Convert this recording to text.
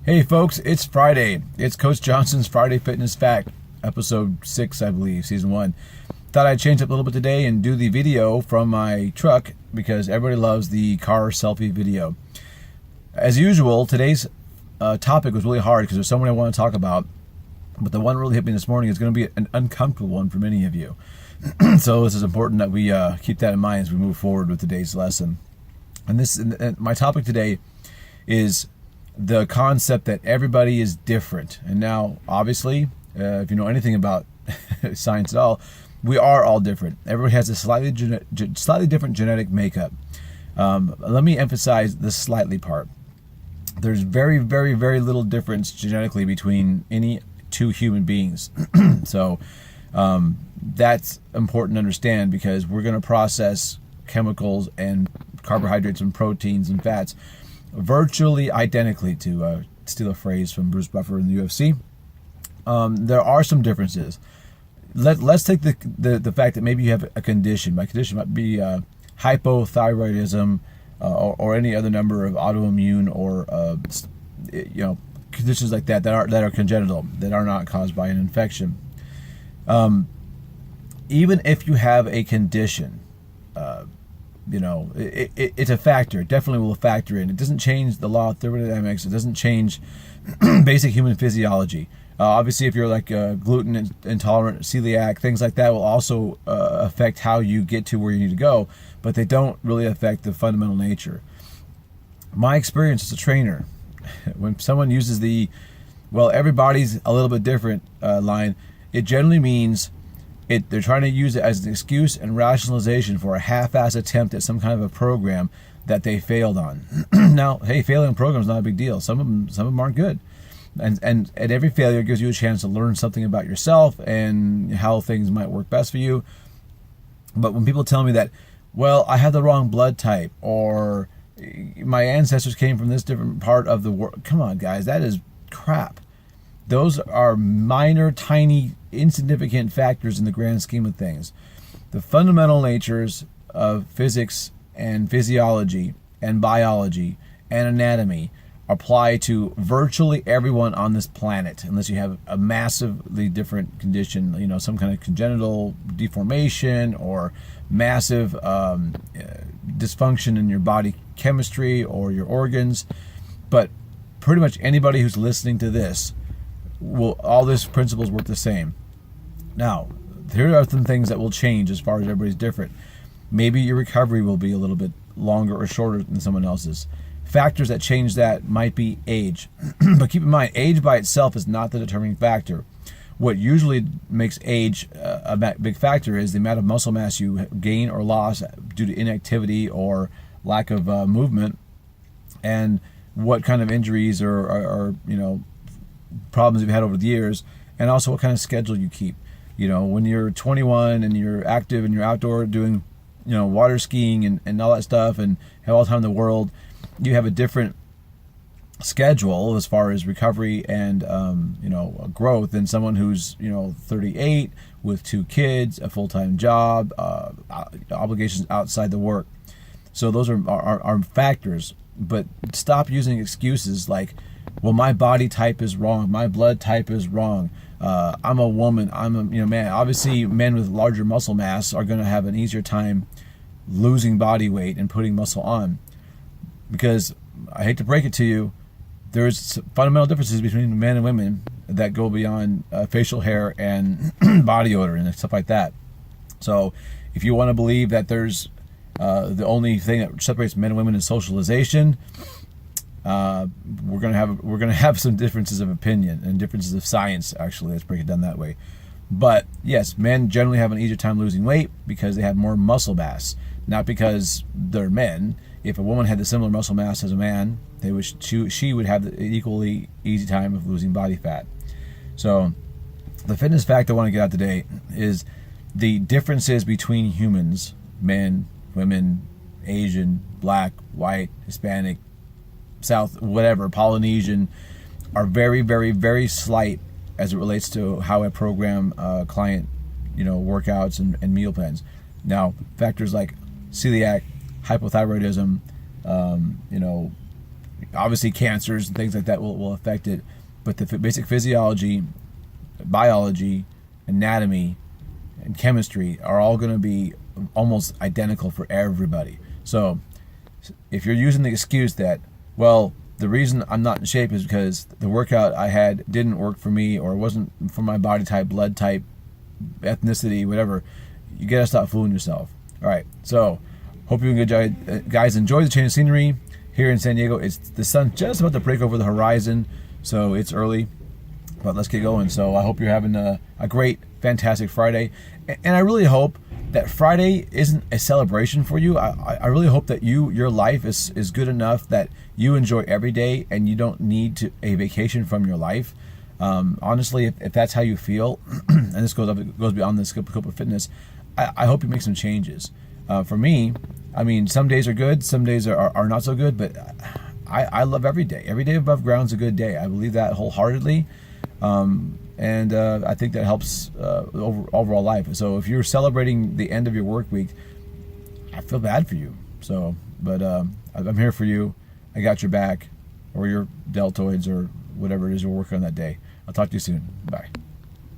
Hey folks, it's Friday. It's Coach Johnson's Friday Fitness Fact, episode 6, I believe, season 1. Thought I'd change up a little bit today and do the video from my truck because everybody loves the car selfie video. As usual, today's topic was really hard because there's someone I want to talk about, but the one that really hit me this morning is going to be an uncomfortable one for many of you. So this is important that we keep that in mind as we move forward with today's lesson. And my topic today is the concept that everybody is different. And now, obviously, if you know anything about science at all, we are all different. Everybody has a slightly different genetic makeup. Let me emphasize the slightly part. There's very, very, very little difference genetically between any two human beings. So that's important to understand because we're going to process chemicals and carbohydrates and proteins and fats virtually identically, to steal a phrase from Bruce Buffer in the UFC. There are some differences. Let's take the fact that maybe you have a condition. My condition might be hypothyroidism or any other number of autoimmune or conditions like that are congenital, that are not caused by an infection. Even if you have a condition, it's a factor. It definitely will factor in. It doesn't change the law of thermodynamics. It doesn't change basic human physiology. Obviously, if you're like gluten intolerant, celiac, things like that will also affect how you get to where you need to go, but they don't really affect the fundamental nature. My experience as a trainer, when someone uses everybody's a little bit different line, it generally means they're trying to use it as an excuse and rationalization for a half-ass attempt at some kind of a program that they failed on. Now, hey, failing a program is not a big deal. Some of them aren't good. And every failure gives you a chance to learn something about yourself and how things might work best for you. But when people tell me that, well, I had the wrong blood type, or my ancestors came from this different part of the world, come on, guys, that is crap. Those are minor, tiny, insignificant factors in the grand scheme of things. The fundamental natures of physics and physiology and biology and anatomy apply to virtually everyone on this planet, unless you have a massively different condition, some kind of congenital deformation or massive dysfunction in your body chemistry or your organs. But pretty much anybody who's listening to this, all these principles work the same. Now, here are some things that will change as far as everybody's different. Maybe your recovery will be a little bit longer or shorter than someone else's. Factors that change that might be age. But keep in mind, age by itself is not the determining factor. What usually makes age a big factor is the amount of muscle mass you gain or loss due to inactivity or lack of movement, and what kind of injuries or problems you've had over the years, and also what kind of schedule you keep. When you're 21 and you're active and you're outdoor doing, water skiing and all that stuff and have all the time in the world, you have a different schedule as far as recovery and, growth than someone who's, 38 with 2 kids, a full-time job, obligations outside the work. So those are factors, but stop using excuses like, well, my body type is wrong, my blood type is wrong, I'm a woman, I'm a man. Obviously, men with larger muscle mass are going to have an easier time losing body weight and putting muscle on, because I hate to break it to you, there's fundamental differences between men and women that go beyond facial hair and body odor and stuff like that. So if you want to believe that there's the only thing that separates men and women is socialization, we're gonna have some differences of opinion and differences of science. Actually, let's break it down that way. But yes, men generally have an easier time losing weight because they have more muscle mass, not because they're men. If a woman had the similar muscle mass as a man, she would have the equally easy time of losing body fat. So the fitness fact I want to get out today is the differences between humans, men, women, Asian, black, white, Hispanic, South, whatever, Polynesian, are very, very, very slight as it relates to how I program client, workouts and meal plans. Now, factors like celiac, hypothyroidism, Obviously, cancers and things like that will affect it, but the basic physiology, biology, anatomy, and chemistry are all going to be almost identical for everybody. So if you're using the excuse that, well, the reason I'm not in shape is because the workout I had didn't work for me, or it wasn't for my body type, blood type, ethnicity, whatever, you gotta stop fooling yourself. All right, so hope you guys enjoy the change of scenery here in San Diego. It's the sun's just about to break over the horizon, so it's early, but let's get going. So I hope you're having a great, fantastic Friday, and I really hope that Friday isn't a celebration for you. I really hope that your life is good enough that you enjoy every day and you don't need a vacation from your life. Honestly, if that's how you feel, and this goes beyond the scope of fitness, I hope you make some changes. For me, I mean, some days are good, some days are not so good, but I love every day. Every day above ground is a good day. I believe that wholeheartedly. And I think that helps overall life. So if you're celebrating the end of your work week, I feel bad for you. So, but I'm here for you. I got your back, or your deltoids, or whatever it is you're working on that day. I'll talk to you soon. Bye.